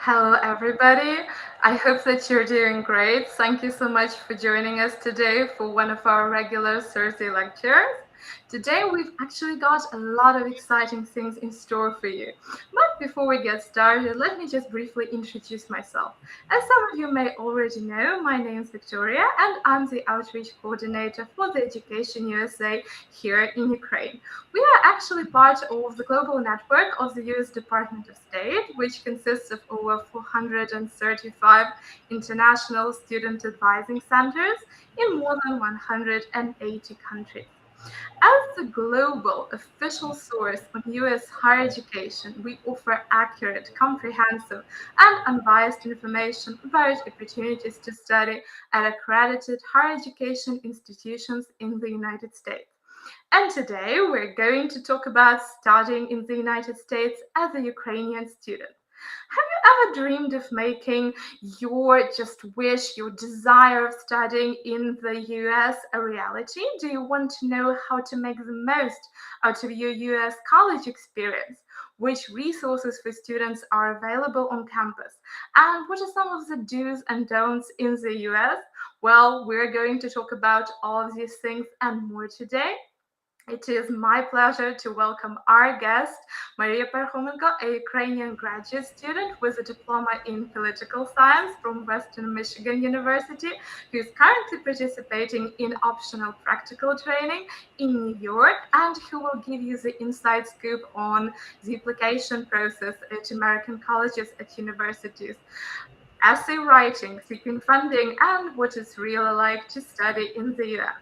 Hello, everybody. I hope that you're doing great. Thank you so much for joining us today for one of our regular Thursday lectures. Today, we've actually got a lot of exciting things in store for you. But before we get started, let me just briefly introduce myself. As some of you may already know, my name is Victoria, and I'm the outreach coordinator for the Education USA here in Ukraine. We are actually part of the global network of the US Department of State, which consists of over 435 international student advising centers in more than 180 countries. As the global official source on US higher education, we offer accurate, comprehensive, and unbiased information about opportunities to study at accredited higher education institutions in the United States. And today we're going to talk about studying in the United States as a Ukrainian student. Have you ever dreamed of making your wish, your desire of studying in the US a reality? Do you want to know how to make the most out of your US college experience? Which resources for students are available on campus? And what are some of the do's and don'ts in the US? Well, we're going to talk about all of these things and more today. It is my pleasure to welcome our guest, Mariia Parkhomenko, a Ukrainian graduate student with a diploma in political science from Western Michigan University, who is currently participating in optional practical training in New York, and who will give you the inside scoop on the application process at American colleges at universities, essay writing, seeking funding, and what it's really like to study in the US.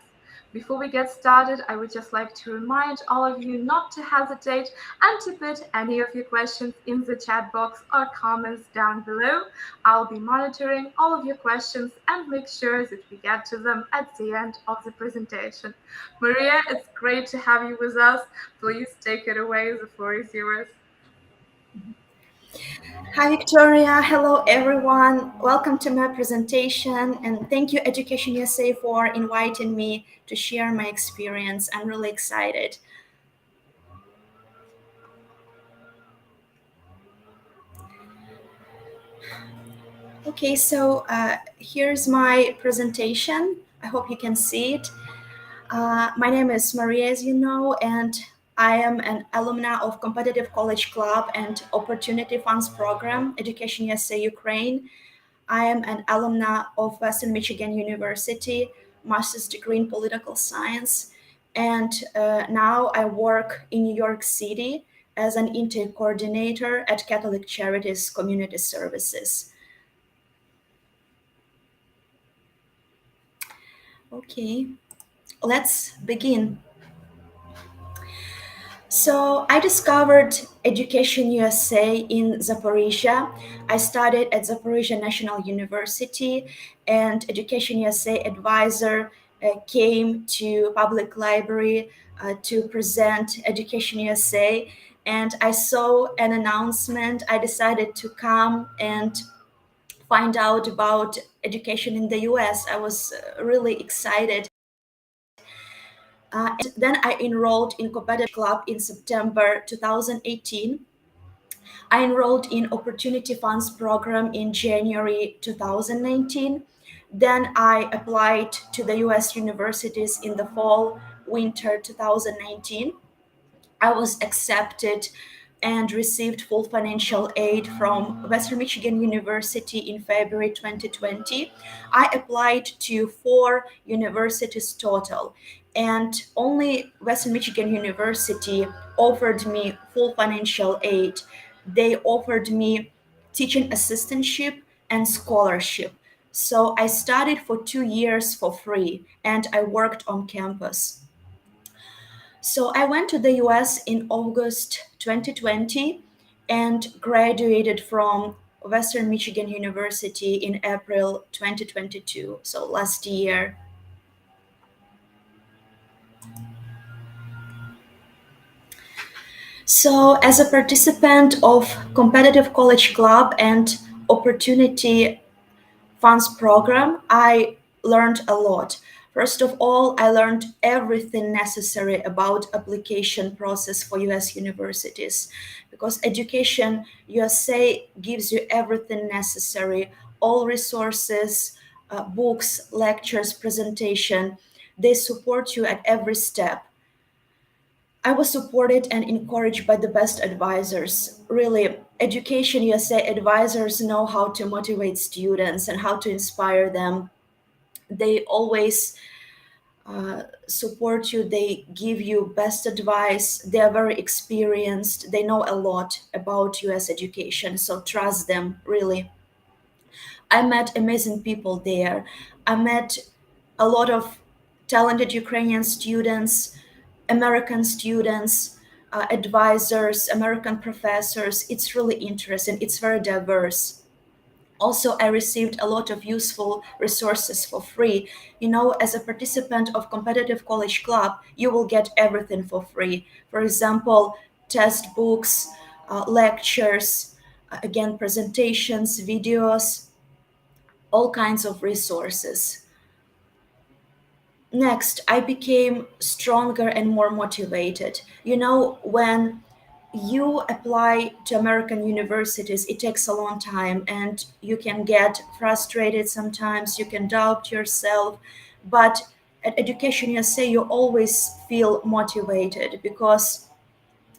Before we get started, I would just like to remind all of you not to hesitate and to put any of your questions in the chat box or comments down below. I'll be monitoring all of your questions and make sure that we get to them at the end of the presentation. Mariia, it's great to have you with us. Please take it away. The floor is yours. Hi, Victoria. Hello, everyone. Welcome to my presentation. And thank you, EducationUSA, for inviting me to share my experience. I'm really excited. Okay, so here's my presentation. I hope you can see it. My name is Mariia, as you know, and I am an alumna of Competitive College Club and Opportunity Funds Program, EducationUSA Ukraine. I am an alumna of Western Michigan University, master's degree in political science, and now I work in New York City as an intake coordinator at Catholic Charities Community Services. Okay, let's begin. So I discovered EducationUSA in Zaporizhia. I studied at Zaporizhia National University, and EducationUSA advisor came to public library to present EducationUSA, and I saw an announcement. I decided to come and find out about education in the US. I was really excited. And then I enrolled in Competitive Club in September 2018. I enrolled in Opportunity Funds Program in January 2019. Then I applied to the US universities in the fall, winter 2019. I was accepted and received full financial aid from Western Michigan University in February 2020. I applied to 4 universities total, and only Western Michigan University offered me full financial aid. They offered me teaching assistantship and scholarship. So I studied for 2 years for free, and I worked on campus. So I went to the US in August 2020 and graduated from Western Michigan University in April 2022, so last year. So as a participant of Competitive College Club and Opportunity Funds Program, I learned a lot. First of all, I learned everything necessary about application process for US universities, because EducationUSA gives you everything necessary, all resources, books, lectures, presentation. They support you at every step. I was supported and encouraged by the best advisors. Really, EducationUSA advisors know how to motivate students and how to inspire them. They always support you. They give you best advice. They are very experienced. They know a lot about US education, so trust them, really. I met amazing people there. I met a lot of talented Ukrainian students, American students, advisors, American professors. It's really interesting. It's very diverse. Also, I received a lot of useful resources for free. You know, as a participant of competitive college club, you will get everything for free. For example, test books, lectures, again, presentations, videos, all kinds of resources. Next, I became stronger and more motivated. You know, when you apply to American universities, it takes a long time and you can get frustrated sometimes, you can doubt yourself. But at EducationUSA, you always feel motivated because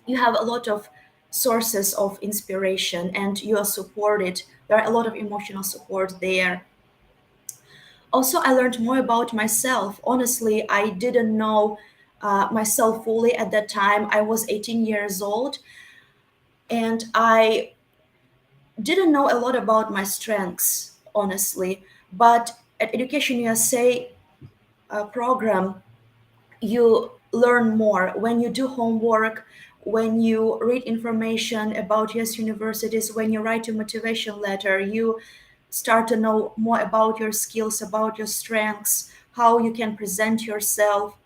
you have a lot of sources of inspiration and you are supported. There are a lot of emotional support there. Also, I learned more about myself. Honestly, I didn't know myself fully at that time. I was 18 years old and I didn't know a lot about my strengths, honestly. But at EducationUSA program, you learn more when you do homework, when you read information about US universities, when you write a motivation letter, you start to know more about your skills, about your strengths, how you can present yourself.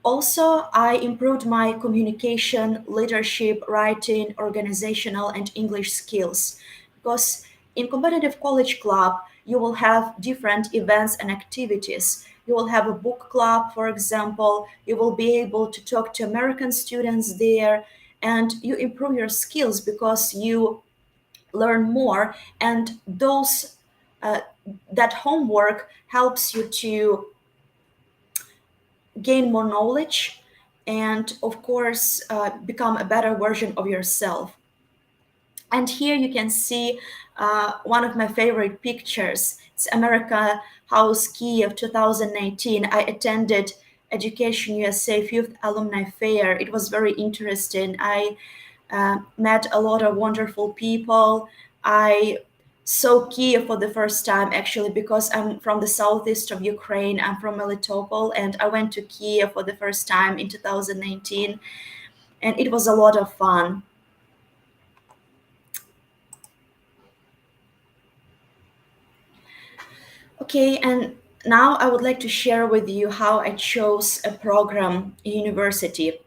Also, I improved my communication, leadership, writing, organizational, and English skills. Because in competitive college club, you will have different events and activities. You will have a book club, for example. You will be able to talk to American students there, and you improve your skills because you learn more. And uh, that homework helps you to gain more knowledge and of course become a better version of yourself. And here you can see one of my favorite pictures. It's America House Kiev 2019. I attended EducationUSA 5th Alumni Fair. It was very interesting. I met a lot of wonderful people. I saw Kiev for the first time actually because I'm from the southeast of Ukraine. I'm from Melitopol and I went to Kiev for the first time in 2019 and it was a lot of fun. Okay, and now I would like to share with you how I chose a program university.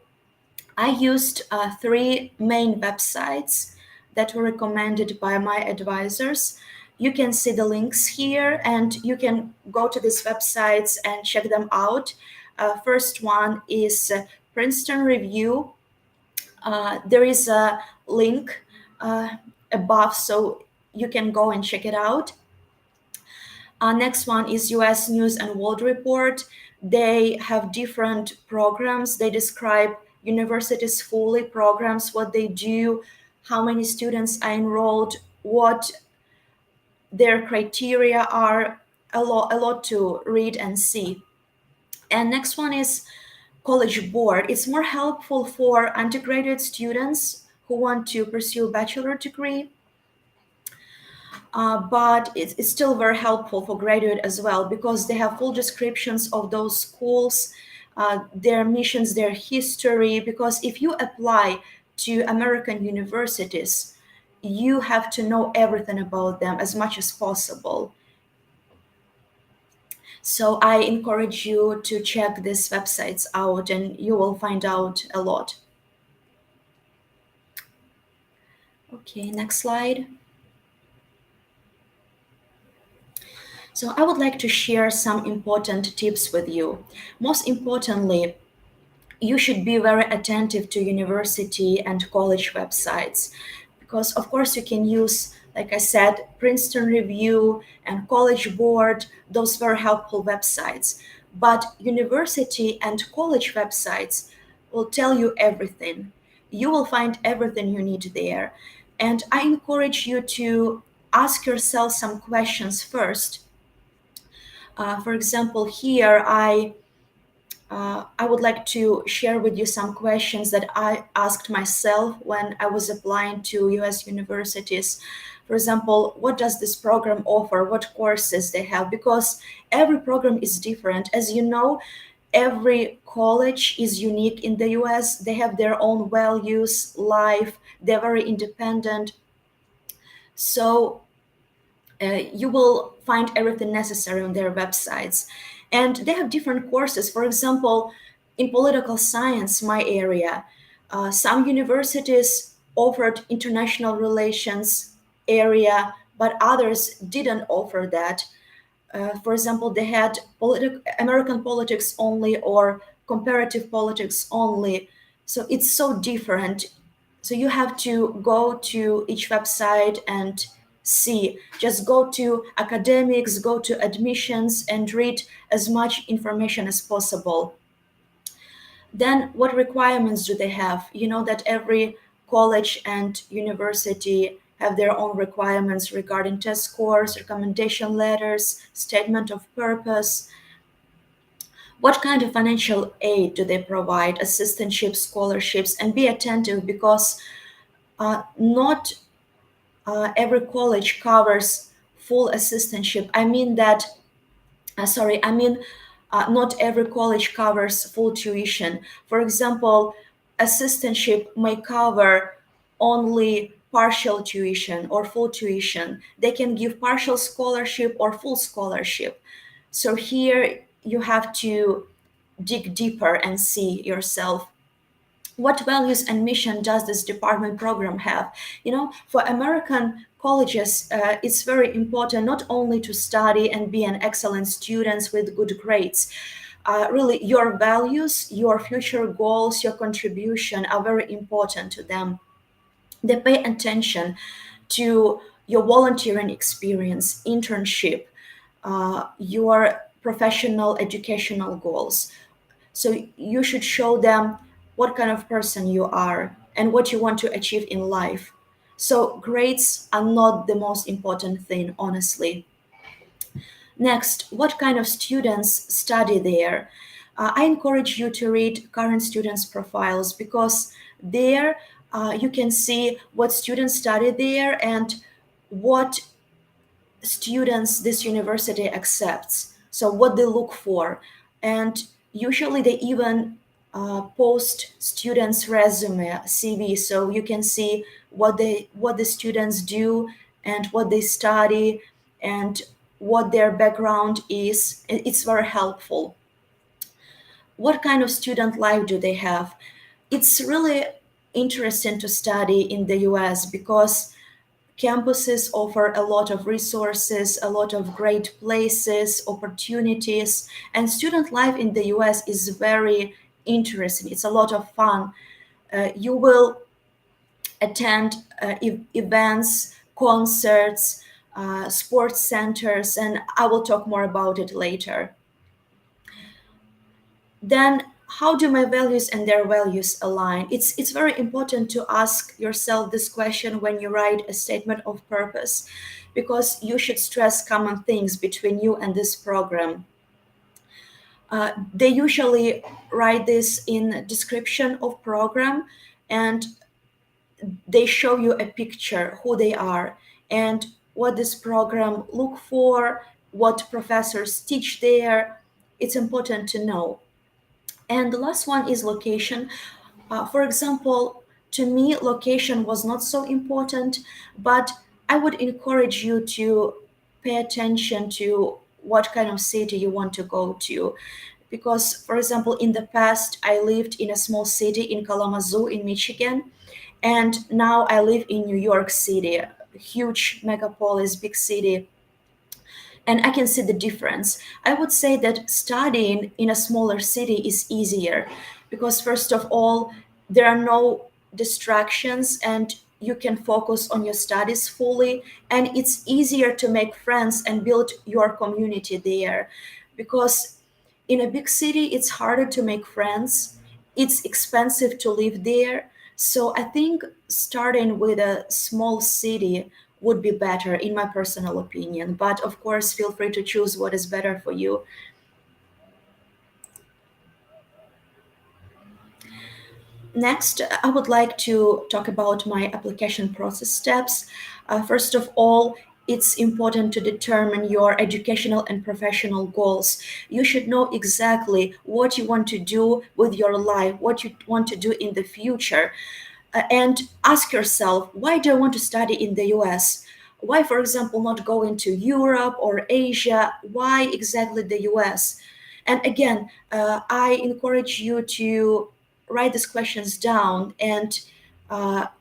I used three main websites that were recommended by my advisors. You can see the links here and you can go to these websites and check them out. First one is Princeton Review. There is a link above so you can go and check it out. Next one is US News and World Report. They have different programs. They describe universities fully, programs, what they do, how many students are enrolled, what their criteria are, a lot to read and see. And next one is College Board. It's more helpful for undergraduate students who want to pursue a bachelor degree. But it's still very helpful for graduate as well because they have full descriptions of those schools, their missions, their history. Because if you apply to American universities, you have to know everything about them as much as possible. So I encourage you to check these websites out and you will find out a lot. Okay, next slide. So I would like to share some important tips with you. Most importantly, you should be very attentive to university and college websites, because of course you can use, like I said, Princeton Review and College Board, those very helpful websites. But university and college websites will tell you everything. You will find everything you need there. And I encourage you to ask yourself some questions first. For example, here I would like to share with you some questions that I asked myself when I was applying to US universities. For example, what does this program offer? What courses they have? Because every program is different. As you know, every college is unique in the US. They have their own values, life, they're very independent. So you will find everything necessary on their websites. And they have different courses. For example, in political science, my area, some universities offered international relations area, but others didn't offer that. For example, they had American politics only or comparative politics only. So it's so different. So you have to go to each website and see. Just go to academics, go to admissions, and read as much information as possible. Then what requirements do they have? You know that every college and university have their own requirements regarding test scores, recommendation letters, statement of purpose. What kind of financial aid do they provide? Assistantships, scholarships, and be attentive, because not every college covers full assistantship. I mean that, not every college covers full tuition. For example, assistantship may cover only partial tuition or full tuition. They can give partial scholarship or full scholarship. So here you have to dig deeper and see yourself. What values and mission does this department program have? You know, for American colleges, it's very important not only to study and be an excellent student with good grades. Really, your values, your future goals, your contribution are very important to them. They pay attention to your volunteering experience, internship, your professional educational goals. So you should show them what kind of person you are and what you want to achieve in life. So grades are not the most important thing, honestly. Next, what kind of students study there? I encourage you to read current students' profiles, because there you can see what students study there and what students this university accepts, so what they look for. And usually they even post students resume, CV, so you can see what the students do and what they study and what their background is. It's very helpful. What kind of student life do they have? It's really interesting to study in the US, because campuses offer a lot of resources, a lot of great places, opportunities, and student life in the US is very interesting. It's a lot of fun. You will attend events, concerts, sports centers, and I will talk more about it later. Then how do my values and their values align? It's very important to ask yourself this question when you write a statement of purpose, because you should stress common things between you and this program. They usually write this in description of program, and they show you a picture who they are and what this program look for, what professors teach there. It's important to know. And the last one is location. For example, to me, location was not so important, but I would encourage you to pay attention to what kind of city you want to go to. Because, for example, in the past, I lived in a small city in Kalamazoo in Michigan, and now I live in New York City, a huge megapolis, big city. and I can see the difference. I would say that studying in a smaller city is easier because, first of all, there are no distractions and you can focus on your studies fully, and it's easier to make friends and build your community there. Because in a big city, it's harder to make friends, it's expensive to live there. So I think starting with a small city would be better, in my personal opinion. But of course, feel free to choose what is better for you. Next, I would like to talk about my application process steps. First of all, it's important to determine your educational and professional goals. You should know exactly what you want to do with your life, what you want to do in the future. And ask yourself, why do I want to study in the US? Why, for example, not go into Europe or Asia? Why exactly the US? And again, I encourage you to write these questions down and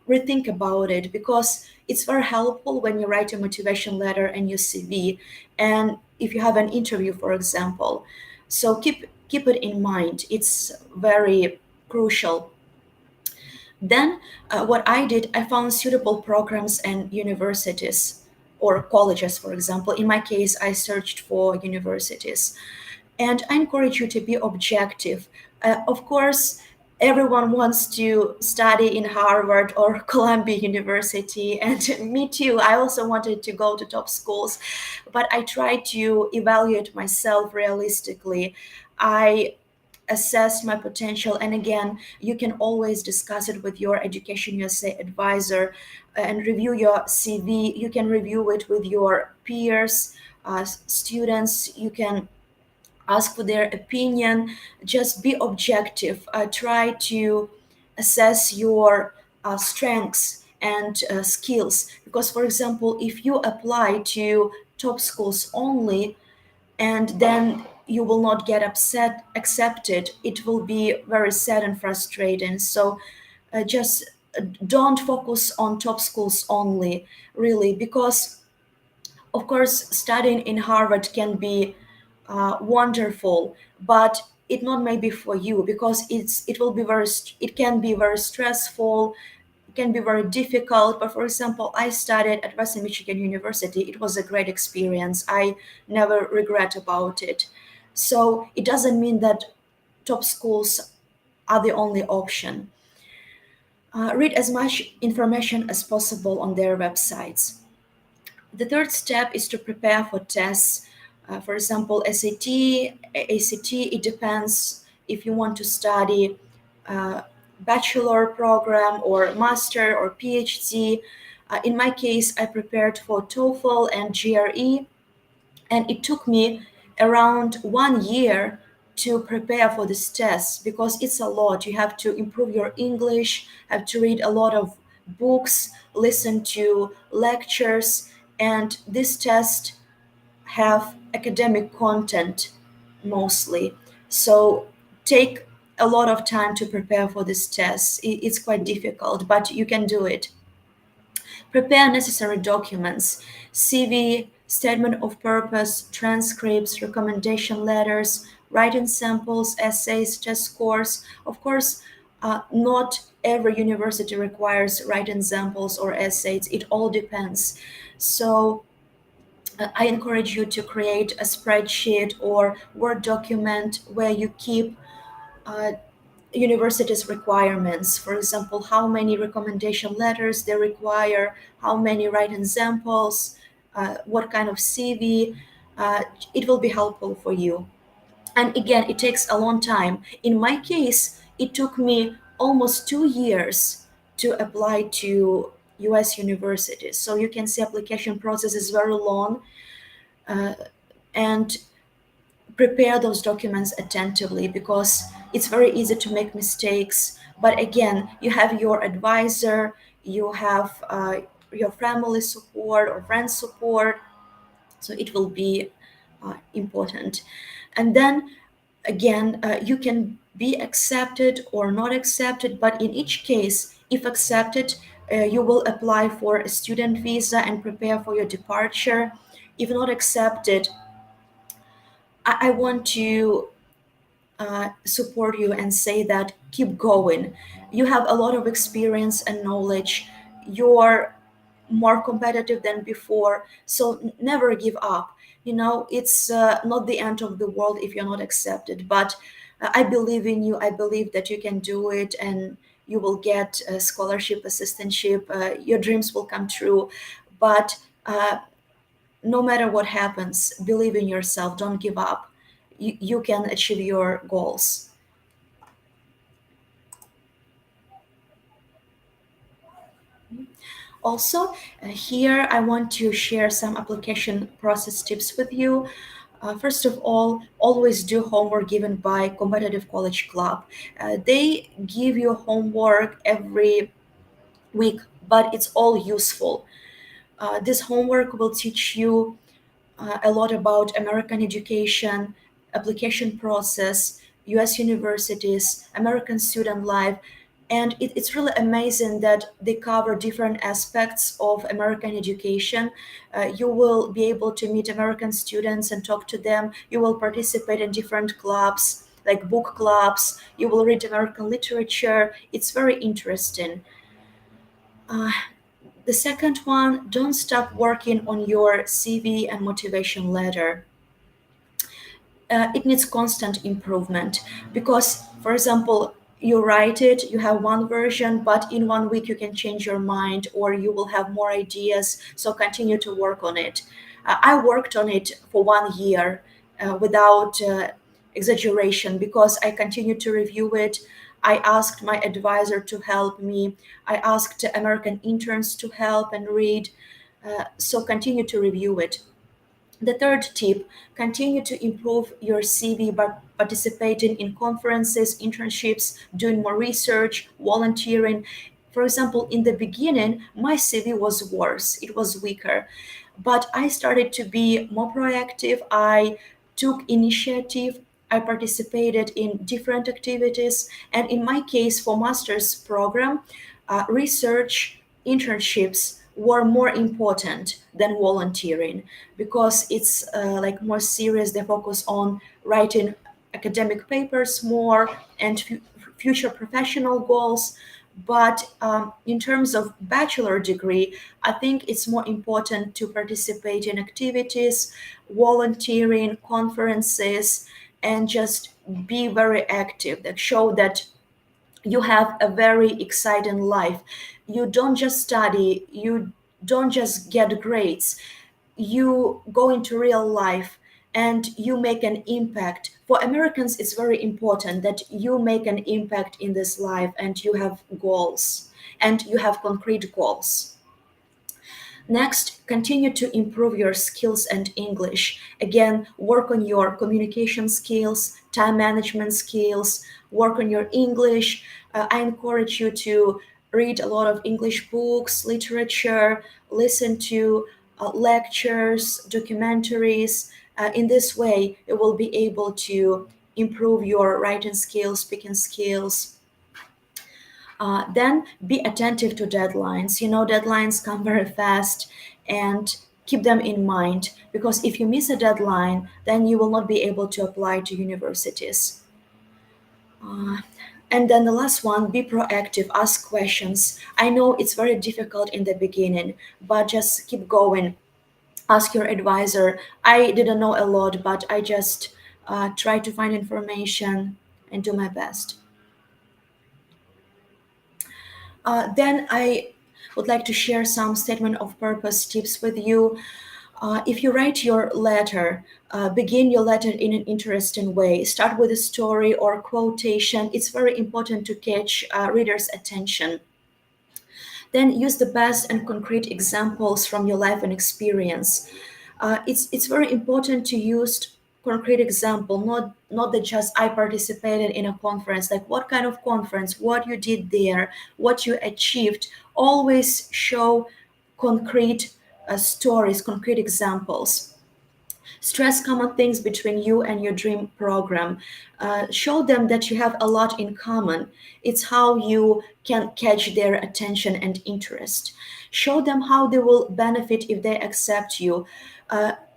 rethink about it, because it's very helpful when you write a motivation letter and your CV, and if you have an interview, for example. So keep it in mind. It's very crucial. Then, what I did, I found suitable programs and universities or colleges, for example. In my case, I searched for universities. And I encourage you to be objective. Of course, everyone wants to study in Harvard or Columbia University, and me too. I also wanted to go to top schools, but I tried to evaluate myself realistically. I assessed my potential, and again, you can always discuss it with your EducationUSA advisor and review your CV. You can review it with your peers, students. You can ask for their opinion. Just be objective. Try to assess your strengths and skills, because, for example, if you apply to top schools only and then you will not get accepted, it will be very sad and frustrating. So just don't focus on top schools only, really, because of course studying in Harvard can be wonderful, but it not maybe for you, because it can be very stressful, it can be very difficult. But for example, I studied at Western Michigan University. It was a great experience. I never regret about it. So it doesn't mean that top schools are the only option. Read as much information as possible on their websites. The third step is to prepare for tests. For example, SAT, ACT, it depends if you want to study bachelor program or master or PhD. In my case, I prepared for TOEFL and GRE, and it took me around 1 year to prepare for this test, because it's a lot. You have to improve your English, have to read a lot of books, listen to lectures, and this test have academic content mostly. So take a lot of time to prepare for this test. It's quite difficult, but you can do it. Prepare necessary documents: CV, statement of purpose, transcripts, recommendation letters, writing samples, essays, test scores. Of course, not every university requires writing samples or essays. It all depends. So I encourage you to create a spreadsheet or Word document where you keep uh, university's requirements. For example, how many recommendation letters they require, how many writing samples, what kind of CV. It will be helpful for you. And again, it takes a long time. In my case, it took me almost 2 years to apply to US universities. So you can see application process is very long, and prepare those documents attentively, because it's very easy to make mistakes. But again, you have your advisor, you have your family support or friend support, so it will be important. And then again, you can be accepted or not accepted, but in each case, if accepted, you will apply for a student visa and prepare for your departure. if not accepted, I want to support you and say that keep going. You have a lot of experience and knowledge. You're more competitive than before, so never give up. It's not the end of the world if you're not accepted, but I believe in you. I believe that you can do it, and you will get a scholarship, assistantship. Your dreams will come true. But no matter what happens, believe in yourself. Don't give up. You can achieve your goals. Also, here I want to share some application process tips with you. First of all, always do homework given by competitive college club. They give you homework every week, but it's all useful. This homework will teach you a lot about American education, application process, US universities, American student life. And it's really amazing that they cover different aspects of American education. You will be able to meet American students and talk to them. You will participate in different clubs, like book clubs. You will read American literature. It's very interesting. The second one, don't stop working on your CV and motivation letter. It needs constant improvement because, for example, you write it, you have one version, but in 1 week you can change your mind or you will have more ideas. So continue to work on it. I worked on it for 1 year without exaggeration because I continued to review it. I asked my advisor to help me. I asked American interns to help and read. So continue to review it. The third tip, continue to improve your CV by participating in conferences, internships, doing more research, volunteering. For example, in the beginning, my CV was worse, it was weaker, but I started to be more proactive. I took initiative. I participated in different activities. And in my case, for master's program, research, internships, were more important than volunteering because it's like more serious. They focus on writing academic papers more and future professional goals. But in terms of bachelor degree, I think it's more important to participate in activities, volunteering, conferences, and just be very active that show that you have a very exciting life. You don't just study, you don't just get grades, you go into real life and you make an impact. For Americans, it's very important that you make an impact in this life and you have goals and you have concrete goals. Next, continue to improve your skills and English. Again, work on your communication skills, time management skills, work on your English. I encourage you to read a lot of English books, literature, listen to lectures, documentaries. In this way, you will be able to improve your writing skills, speaking skills. Then be attentive to deadlines. Deadlines come very fast and keep them in mind because if you miss a deadline, then you will not be able to apply to universities. And then the last one, be proactive, ask questions. I know it's very difficult in the beginning, but just keep going. Ask your advisor. I didn't know a lot, but I just try to find information and do my best. Then I would like to share some statement of purpose tips with you. If you write your letter, begin your letter in an interesting way. Start with a story or quotation. It's very important to catch readers' attention. Then use the best and concrete examples from your life and experience. It's very important to use concrete example, not that just I participated in a conference, like what kind of conference, what you did there, what you achieved. Always show concrete stories, concrete examples. Stress common things between you and your dream program. Show them that you have a lot in common. It's how you can catch their attention and interest. Show them how they will benefit if they accept you.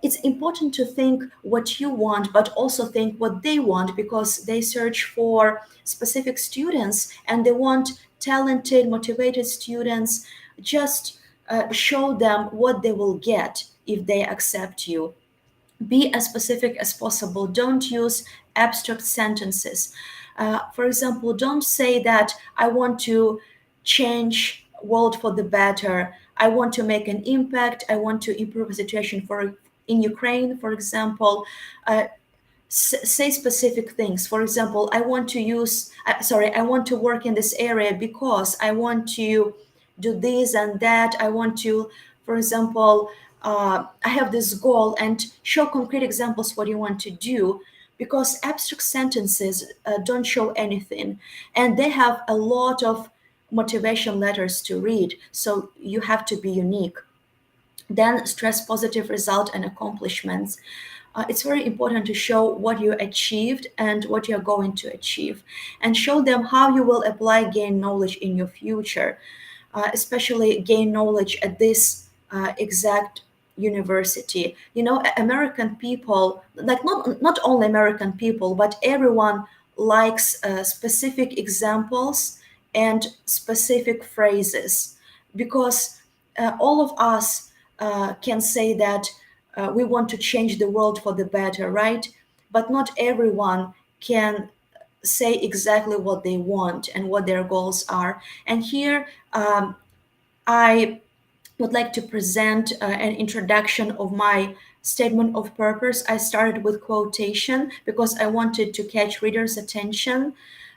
It's important to think what you want, but also think what they want, because they search for specific students and they want talented, motivated students. Just show them what they will get if they accept you. Be as specific as possible. Don't use abstract sentences. For example, don't say that I want to change world for the better. I want to make an impact. I want to improve the situation in Ukraine, for example. Say specific things. For example, I want to work in this area because I want to do this and that. I want to, for example, I have this goal, and show concrete examples what you want to do, because abstract sentences don't show anything, and they have a lot of motivation letters to read. So you have to be unique. Then stress positive result and accomplishments. It's very important to show what you achieved and what you're going to achieve, and show them how you will apply gain knowledge in your future, especially gain knowledge at this exact university. You know, American people, like not only American people, but everyone likes specific examples and specific phrases, because all of us can say that we want to change the world for the better, right? But not everyone can say exactly what they want and what their goals are. And here I would like to present an introduction of my statement of purpose. I started with quotation because I wanted to catch readers' attention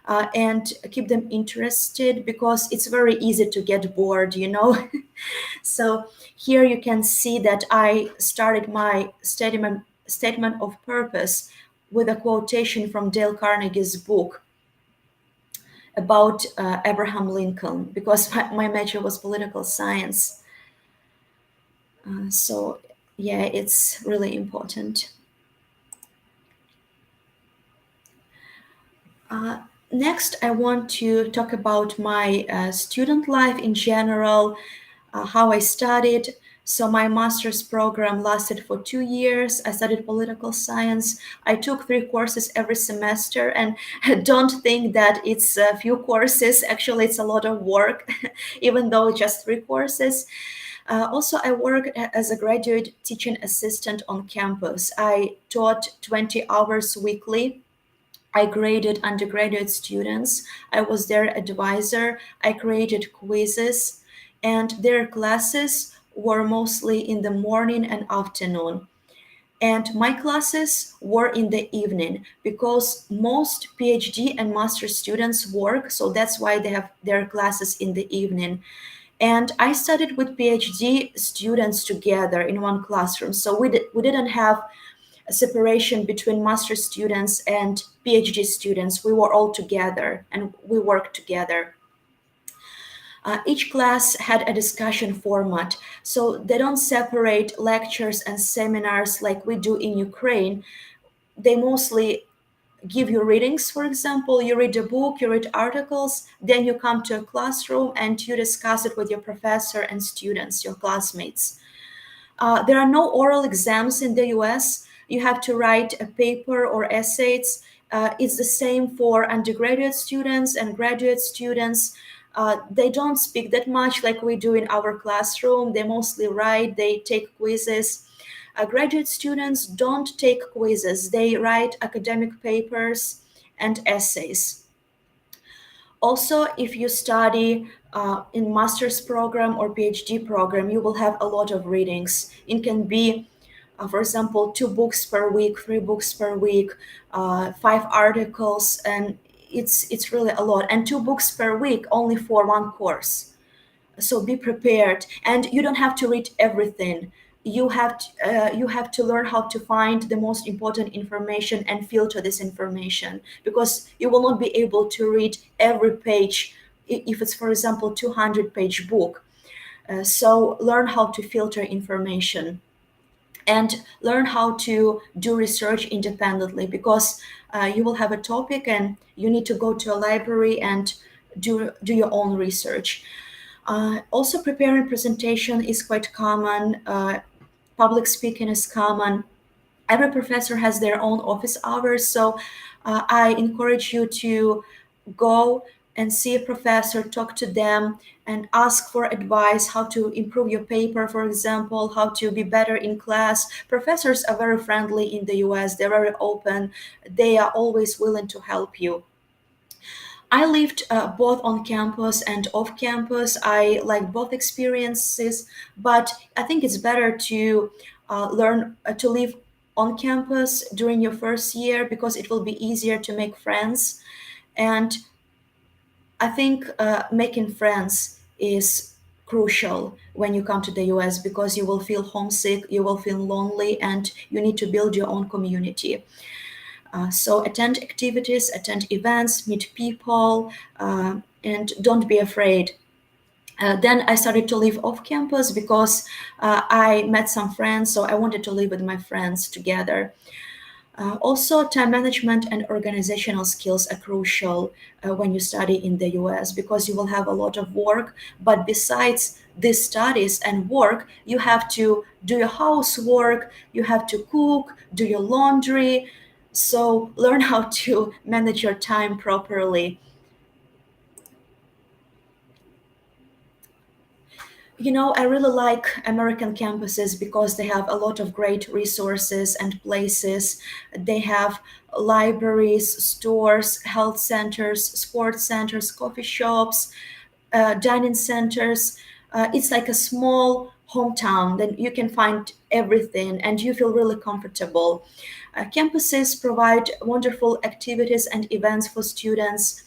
and keep them interested, because it's very easy to get bored, you know. So here you can see that I started my statement of purpose with a quotation from Dale Carnegie's book about Abraham Lincoln, because my major was political science. So yeah, it's really important. Next, I want to talk about my student life in general, how I studied. So my master's program lasted for 2 years. I studied political science. I took 3 courses every semester, and don't think that it's a few courses. Actually, it's a lot of work, even though just 3 courses. Also, I worked as a graduate teaching assistant on campus. I taught 20 hours weekly. I graded undergraduate students. I was their advisor. I created quizzes, and their classes were mostly in the morning and afternoon. And my classes were in the evening, because most PhD and master students work, so that's why they have their classes in the evening. And I studied with PhD students together in one classroom. So we didn't have a separation between master students and PhD students. We were all together and we worked together. Each class had a discussion format, so they don't separate lectures and seminars like we do in Ukraine. They mostly give you readings. For example, you read a book, you read articles, then you come to a classroom and you discuss it with your professor and students, your classmates. There are no oral exams in the US. You have to write a paper or essays. It's the same for undergraduate students and graduate students. They don't speak that much like we do in our classroom. They mostly write, they take quizzes. Graduate students don't take quizzes. They write academic papers and essays. Also, if you study in master's program or PhD program, you will have a lot of readings. It can be, for example, 2 books per week, 3 books per week, 5 articles, and it's really a lot. And 2 books per week only for 1 course. So be prepared, and you don't have to read everything. You have to learn how to find the most important information and filter this information, because you will not be able to read every page if it's, for example, 200-page book. So learn how to filter information. and learn how to do research independently, because you will have a topic and you need to go to a library and do your own research. Also, preparing presentation is quite common. Public speaking is common. Every professor has their own office hours, so I encourage you to go and see a professor, talk to them, and ask for advice how to improve your paper, for example, how to be better in class. Professors are very friendly in the US, they're very open, they are always willing to help you. I lived both on campus and off campus. I like both experiences, but I think it's better to learn to live on campus during your first year, because it will be easier to make friends. And I think making friends is crucial when you come to the US, because you will feel homesick, you will feel lonely, and you need to build your own community. So attend activities, attend events, meet people, and don't be afraid. Then I started to live off campus because I met some friends, so I wanted to live with my friends together. Also, time management and organizational skills are crucial when you study in the US, because you will have a lot of work. But besides these studies and work, you have to do your housework, you have to cook, do your laundry. So learn how to manage your time properly. You know, I really like American campuses because they have a lot of great resources and places. They have libraries, stores, health centers, sports centers, coffee shops, dining centers. It's like a small hometown. Then you can find everything and you feel really comfortable. Campuses provide wonderful activities and events for students.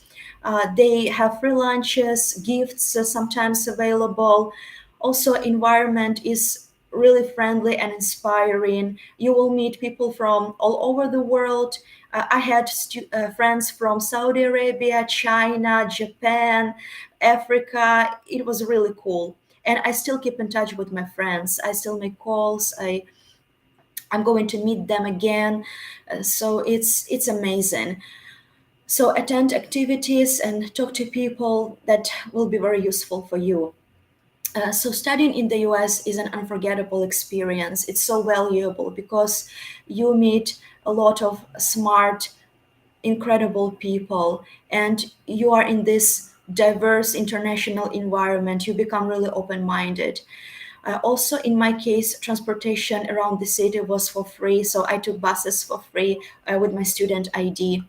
They have free lunches, gifts sometimes available. Also, environment is really friendly and inspiring. You will meet people from all over the world. I had friends from Saudi Arabia, China, Japan, Africa. It was really cool. And I still keep in touch with my friends. I still make calls. I'm going to meet them again. So it's amazing. So attend activities and talk to people that will be very useful for you. So studying in the US is an unforgettable experience. It's so valuable because you meet a lot of smart, incredible people, and you are in this diverse international environment. You become really open-minded. Also, in my case, transportation around the city was for free, so I took buses for free with my student ID.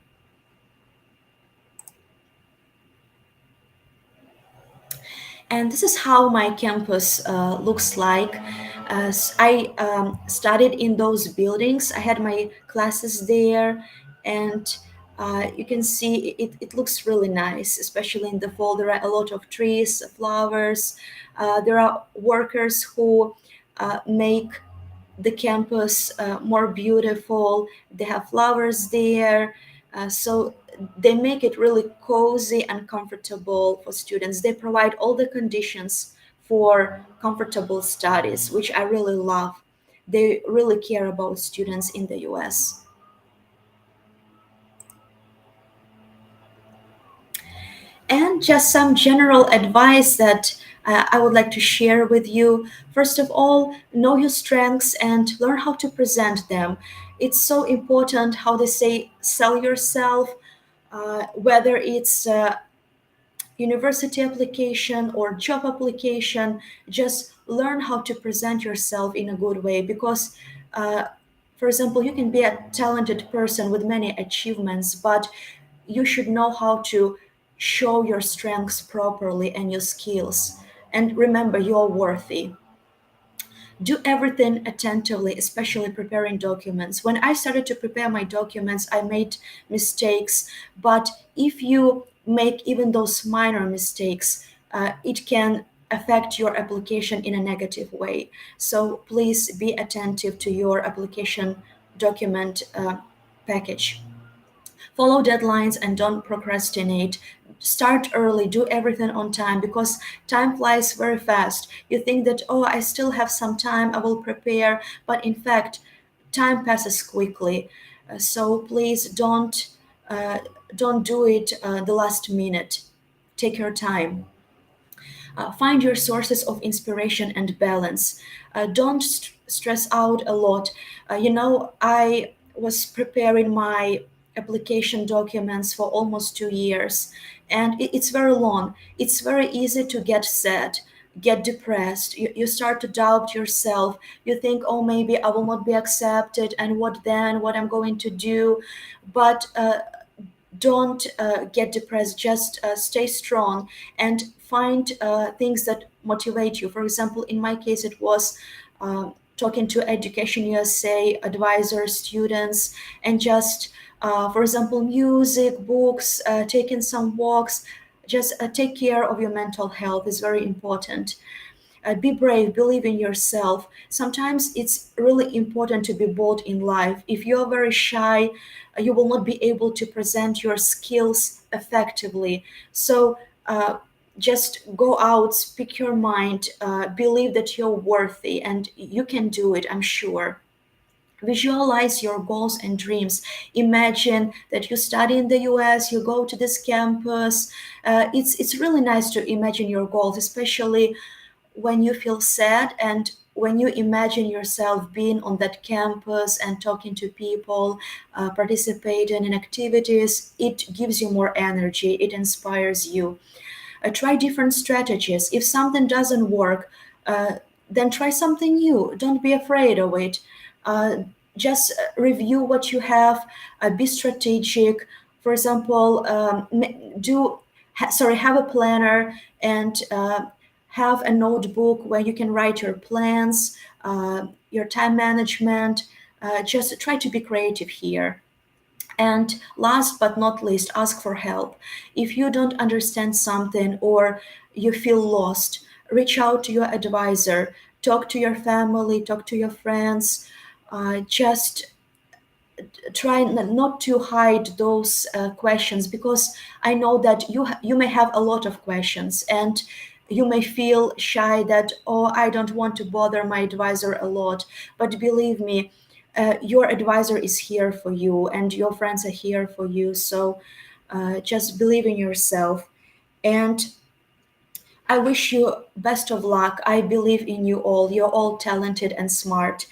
And this is how my campus looks like. I studied in those buildings. I had my classes there, and you can see it looks really nice, especially in the fall. There are a lot of trees, flowers. There are workers who make the campus more beautiful. They have flowers there. So they make it really cozy and comfortable for students. They provide all the conditions for comfortable studies, which I really love. They really care about students in the US. And just some general advice that I would like to share with you. First of all, know your strengths and learn how to present them. It's so important how they say sell yourself, whether it's university application or job application. Just learn how to present yourself in a good way, because for example, you can be a talented person with many achievements, but you should know how to show your strengths properly and your skills. And remember, you're worthy. Do everything attentively, especially preparing documents. When I started to prepare my documents, I made mistakes, but if you make even those minor mistakes, it can affect your application in a negative way. So please be attentive to your application document package. Follow deadlines and don't procrastinate. Start early, do everything on time, because time flies very fast. You think that, oh, I still have some time, I will prepare, but in fact, time passes quickly. So please don't do it the last minute. Take your time. Find your sources of inspiration and balance. Don't stress out a lot. I was preparing my application documents for almost 2 years, and it's very long. It's very easy to get sad, get depressed. You start to doubt yourself. You think, oh, maybe I will not be accepted, and what then? What I'm going to do? But don't get depressed. Just stay strong and find things that motivate you. For example, in my case, it was talking to EducationUSA advisors, students, and just, for example, music, books, taking some walks. Just take care of your mental health is very important. Be brave, believe in yourself. Sometimes it's really important to be bold in life. If you're very shy, you will not be able to present your skills effectively. So just go out, speak your mind, believe that you're worthy and you can do it, I'm sure. Visualize your goals and dreams. Imagine that you study in the US, you go to this campus. It's really nice to imagine your goals, especially when you feel sad and when you imagine yourself being on that campus and talking to people, participating in activities. It gives you more energy, it inspires you. Try different strategies. If something doesn't work, then try something new. Don't be afraid of it. Just review what you have, be strategic. For example, have a planner and have a notebook where you can write your plans, your time management. Just try to be creative here. And last but not least, ask for help. If you don't understand something or you feel lost, reach out to your advisor, talk to your family, talk to your friends. Just try not to hide those questions, because I know that you may have a lot of questions and you may feel shy that, oh, I don't want to bother my advisor a lot. But believe me, your advisor is here for you and your friends are here for you. So just believe in yourself. And I wish you best of luck. I believe in you all. You're all talented and smart.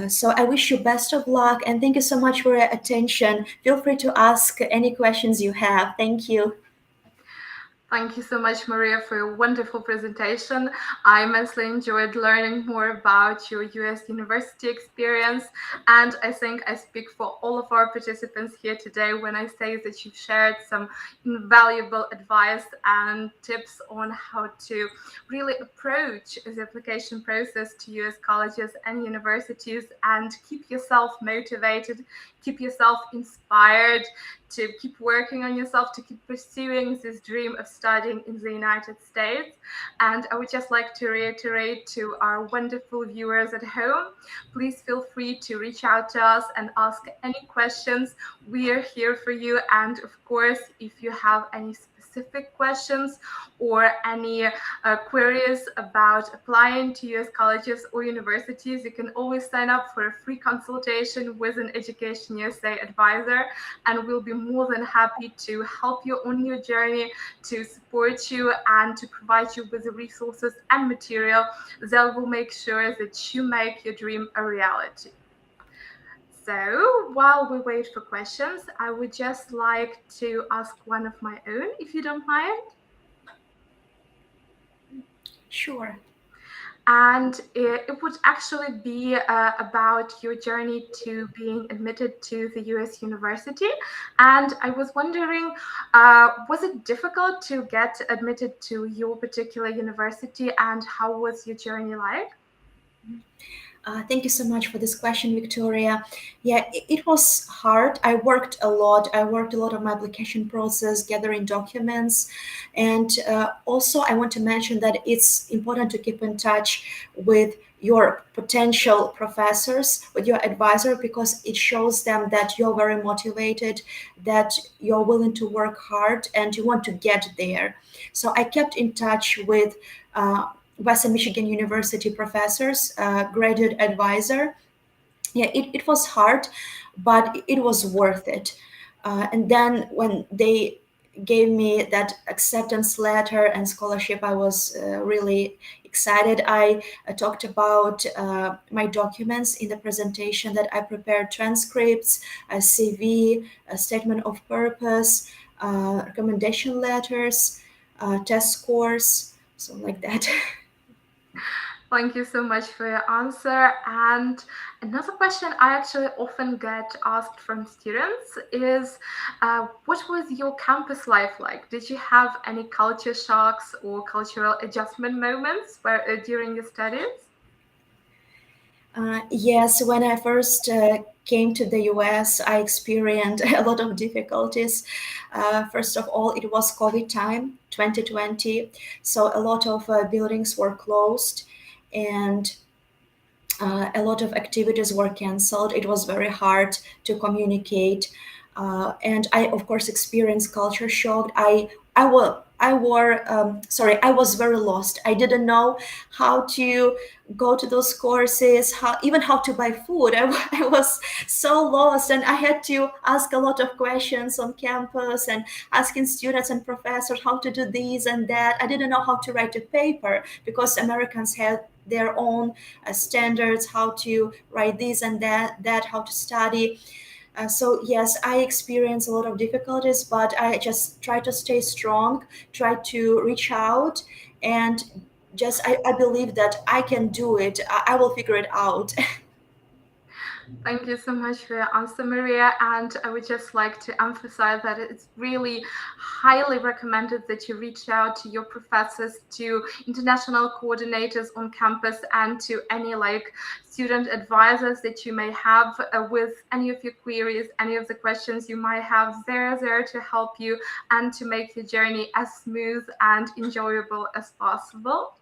So I wish you best of luck and thank you so much for your attention. Feel free to ask any questions you have. Thank you. Thank you so much, Mariia, for your wonderful presentation. I immensely enjoyed learning more about your US university experience. And I think I speak for all of our participants here today when I say that you've shared some invaluable advice and tips on how to really approach the application process to US colleges and universities and keep yourself motivated, keep yourself inspired, to keep working on yourself, to keep pursuing this dream of studying in the United States. And I would just like to reiterate to our wonderful viewers at home, please feel free to reach out to us and ask any questions. We are here for you. And of course, if you have any specific questions or any queries about applying to US colleges or universities, you can always sign up for a free consultation with an EducationUSA advisor, and we'll be more than happy to help you on your journey, to support you and to provide you with the resources and material that will make sure that you make your dream a reality. So while we wait for questions, I would just like to ask one of my own, if you don't mind. Sure. And it would actually be about your journey to being admitted to the US university. And I was wondering, was it difficult to get admitted to your particular university, and how was your journey like? Thank you so much for this question, Victoria. Yeah, it was hard. I worked a lot. I worked a lot on my application process, gathering documents. And also, I want to mention that it's important to keep in touch with your potential professors, with your advisor, because it shows them that you're very motivated, that you're willing to work hard, and you want to get there. So I kept in touch with Western Michigan University professors, graduate advisor. Yeah, it was hard, but it was worth it. And then when they gave me that acceptance letter and scholarship, I was really excited. I talked about my documents in the presentation that I prepared: transcripts, a CV, a statement of purpose, recommendation letters, test scores, so like that. Thank you so much for your answer. And another question I actually often get asked from students is, what was your campus life like? Did you have any culture shocks or cultural adjustment moments during your studies? Yes, when I first came to the US, I experienced a lot of difficulties. First of all, it was COVID time, 2020, so a lot of buildings were closed, and a lot of activities were canceled. It was very hard to communicate, and I, of course, experienced culture shock. I was very lost. I didn't know how to go to those courses, even how to buy food. I was so lost, and I had to ask a lot of questions on campus and asking students and professors how to do this and that. I didn't know how to write a paper because Americans had their own standards, how to write this and that, how to study. So yes, I experienced a lot of difficulties, but I just try to stay strong, try to reach out, and just I believe that I can do it. I will figure it out. Thank you so much for your answer, Maria. And I would just like to emphasize that it's really highly recommended that you reach out to your professors, to international coordinators on campus, and to any student advisors that you may have with any of your queries, any of the questions you might have. They're there to help you and to make your journey as smooth and enjoyable as possible.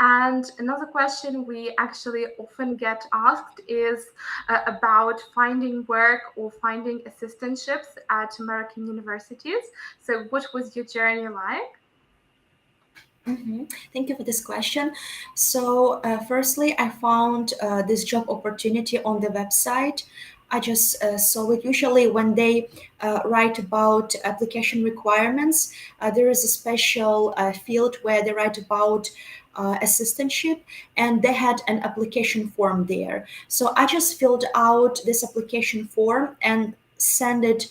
And another question we actually often get asked is about finding work or finding assistantships at American universities. So what was your journey like? Mhm. Thank you for this question. So, firstly, I found this job opportunity on the website. I just saw it. Usually, when they write about application requirements, there is a special field where they write about assistantship, and they had an application form there. So I just filled out this application form and sent it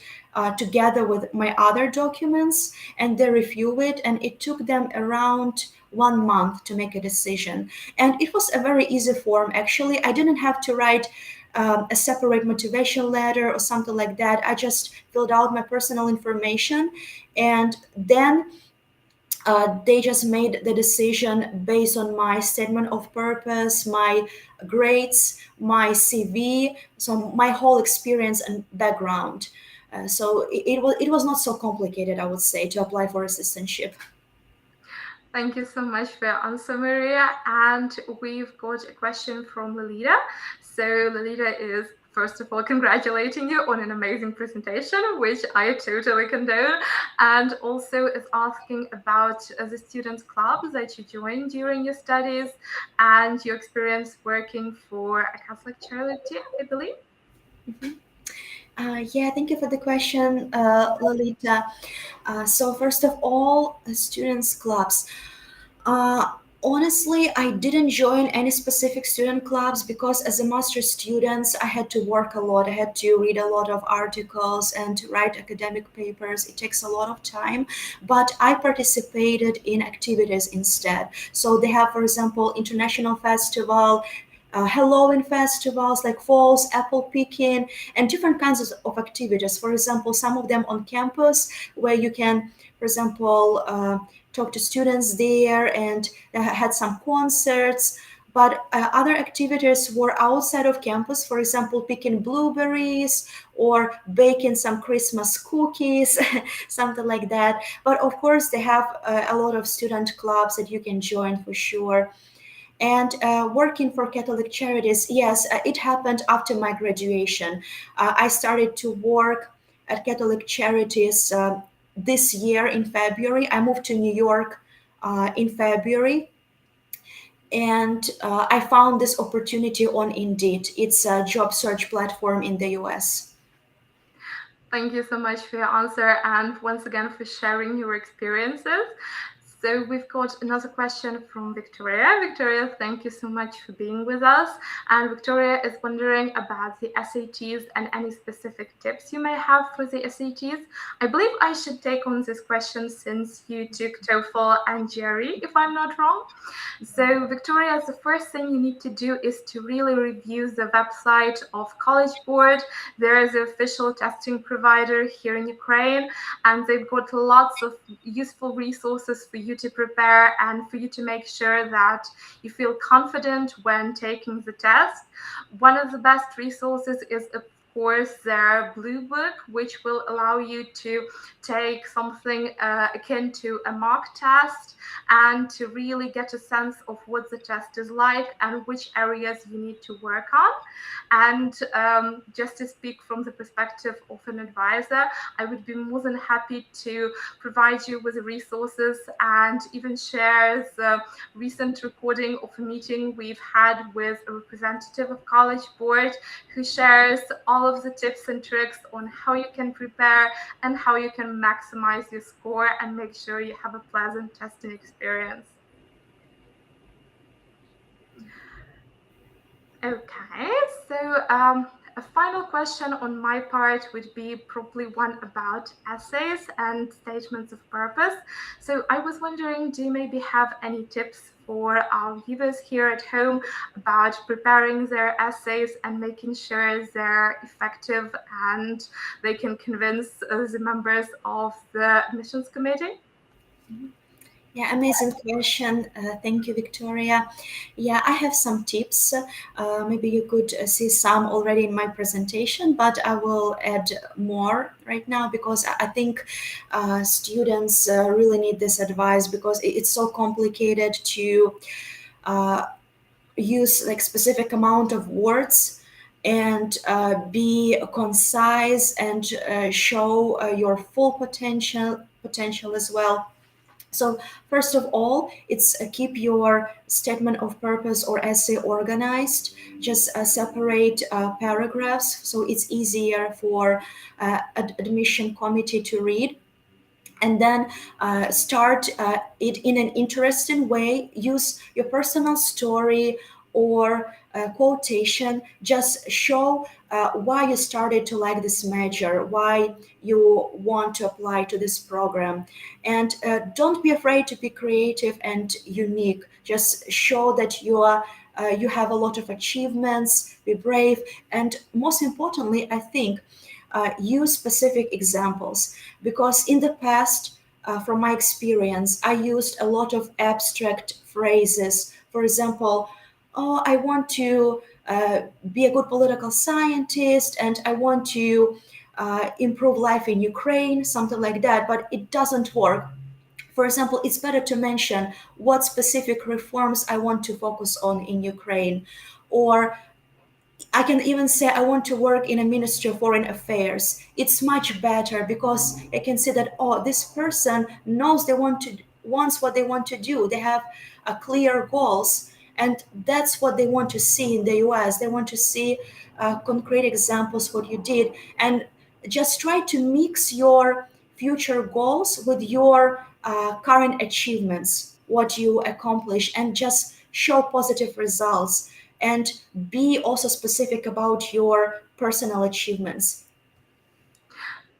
together with my other documents, and they review it, and it took them around 1 month to make a decision. And it was a very easy form, actually. I didn't have to write a separate motivation letter or something like that. I just filled out my personal information, and then they just made the decision based on my statement of purpose, my grades, my CV, so my whole experience and background. So it was not so complicated, I would say, to apply for assistantship. Thank you so much for your answer, Maria. And we've got a question from Lolita. So Lolita is, first of all, congratulating you on an amazing presentation, which I totally condone, and also is asking about the student clubs that you joined during your studies and your experience working for a Catholic charity, I believe. Mhm. Yeah, thank you for the question, Lolita. So first of all, students clubs. Uh, Honestly, I didn't join any specific student clubs because as a master's student, I had to work a lot. I had to read a lot of articles and to write academic papers. It takes a lot of time, but I participated in activities instead. So they have, for example, international festival, Halloween festivals like falls, apple picking, and different kinds of activities. For example, some of them on campus where you can, for example, talk to students there, and they had some concerts. But other activities were outside of campus, for example, picking blueberries or baking some Christmas cookies, something like that. But of course, they have a lot of student clubs that you can join for sure. And working for Catholic charities, yes, it happened after my graduation. I started to work at Catholic charities this year in February. I moved to New York in February, and I found this opportunity on Indeed. It's a job search platform in the US. Thank you so much for your answer, and once again for sharing your experiences. So we've got another question from Victoria. Victoria, thank you so much for being with us. And Victoria is wondering about the SATs and any specific tips you may have for the SATs. I believe I should take on this question since you took TOEFL and GRE, if I'm not wrong. So Victoria, the first thing you need to do is to really review the website of College Board. There is an official testing provider here in Ukraine, and they've got lots of useful resources for you to prepare and for you to make sure that you feel confident when taking the test. One of the best resources is, of course, their Blue Book, which will allow you to take something akin to a mock test and to really get a sense of what the test is like and which areas you need to work on. And just to speak from the perspective of an advisor, I would be more than happy to provide you with the resources and even share the recent recording of a meeting we've had with a representative of College Board who shares all of the tips and tricks on how you can prepare and how you can maximize your score and make sure you have a pleasant testing experience. Okay, so a final question on my part would be probably one about essays and statements of purpose. So I was wondering, do you maybe have any tips for our viewers here at home about preparing their essays and making sure they're effective and they can convince the members of the admissions committee? Yeah, amazing question. Thank you, Victoria. Yeah, I have some tips. Maybe you could see some already in my presentation, but I will add more right now because I think students really need this advice because it's so complicated to use like specific amount of words and be concise and show your full potential as well. So first of all, it's keep your statement of purpose or essay organized. Just separate paragraphs so it's easier for admission committee to read. And then start it in an interesting way. Use your personal story or quotation. Just show why you started to like this major, why you want to apply to this program. And don't be afraid to be creative and unique. Just show that you have a lot of achievements, be brave, and most importantly, I think, use specific examples because in the past, from my experience, I used a lot of abstract phrases. For example, oh, I want to be a good political scientist and I want to improve life in Ukraine, something like that, but it doesn't work. For example, it's better to mention what specific reforms I want to focus on in Ukraine, or I can even say I want to work in a Ministry of Foreign Affairs. It's much better because I can see that, oh, this person knows wants what they want to do. They have clear goals, and that's what they want to see in the US. They want to see concrete examples what you did, and just try to mix your future goals with your current achievements, what you accomplish, and just show positive results and be also specific about your personal achievements.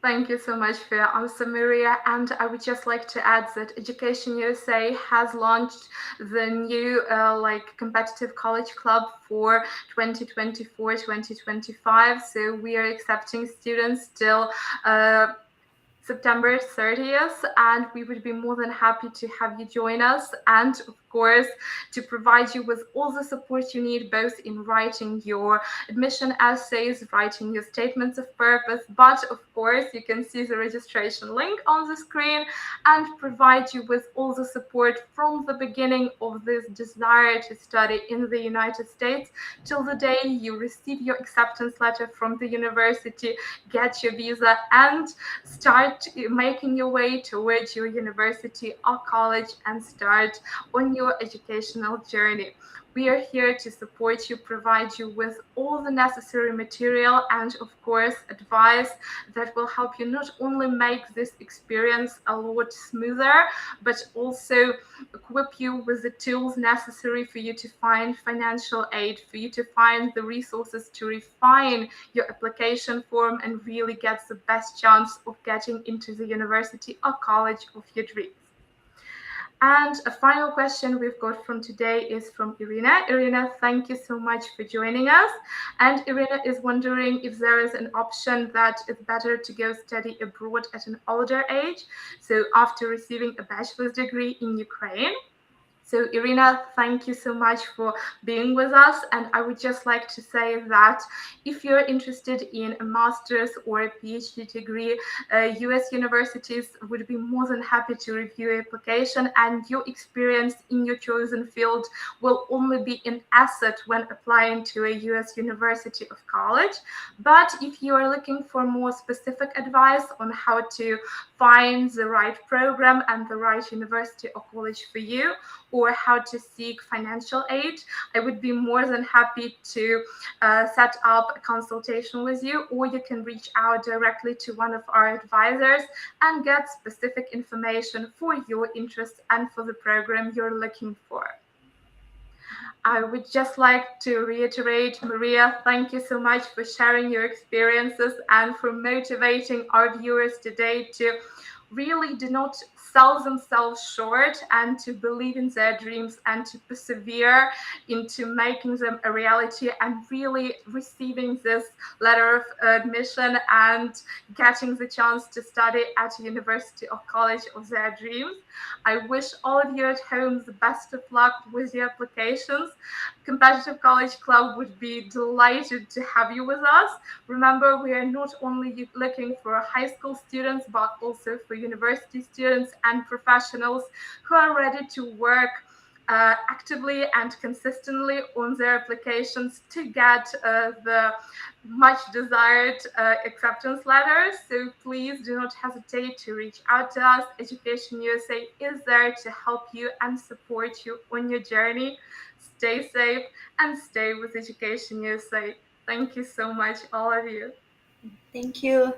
Thank you so much for your answer, Mariia. And I would just like to add that EducationUSA has launched the new competitive college club for 2024-2025. So we are accepting students till September 30th, and we would be more than happy to have you join us. And of course, to provide you with all the support you need, both in writing your admission essays, writing your statements of purpose, but of course you can see the registration link on the screen, and provide you with all the support from the beginning of this desire to study in the United States till the day you receive your acceptance letter from the university, get your visa, and start making your way towards your university or college and start on your educational journey. We are here to support you, provide you with all the necessary material and, of course, advice that will help you not only make this experience a lot smoother, but also equip you with the tools necessary for you to find financial aid, for you to find the resources to refine your application form and really get the best chance of getting into the university or college of your dreams. And a final question we've got from today is from Irina. Irina, thank you so much for joining us. And Irina is wondering if there is an option that it's better to go study abroad at an older age, so after receiving a bachelor's degree in Ukraine. So Irina, thank you so much for being with us. And I would just like to say that if you're interested in a master's or a PhD degree, US universities would be more than happy to review your application, and your experience in your chosen field will only be an asset when applying to a US university or college. But if you are looking for more specific advice on how to find the right program and the right university or college for you, or how to seek financial aid, I would be more than happy to set up a consultation with you, or you can reach out directly to one of our advisors and get specific information for your interests and for the program you're looking for. I would just like to reiterate, Mariia, thank you so much for sharing your experiences and for motivating our viewers today to really do not sell themselves short and to believe in their dreams and to persevere into making them a reality and really receiving this letter of admission and getting the chance to study at a university or college of their dreams. I wish all of you at home the best of luck with your applications. Competitive College Club would be delighted to have you with us. Remember, we are not only looking for high school students, but also for university students and professionals who are ready to work actively and consistently on their applications to get the much desired acceptance letters. So please do not hesitate to reach out to us. Education USA is there to help you and support you on your journey. Stay safe and stay with Education USA. Thank you so much, all of you. Thank you.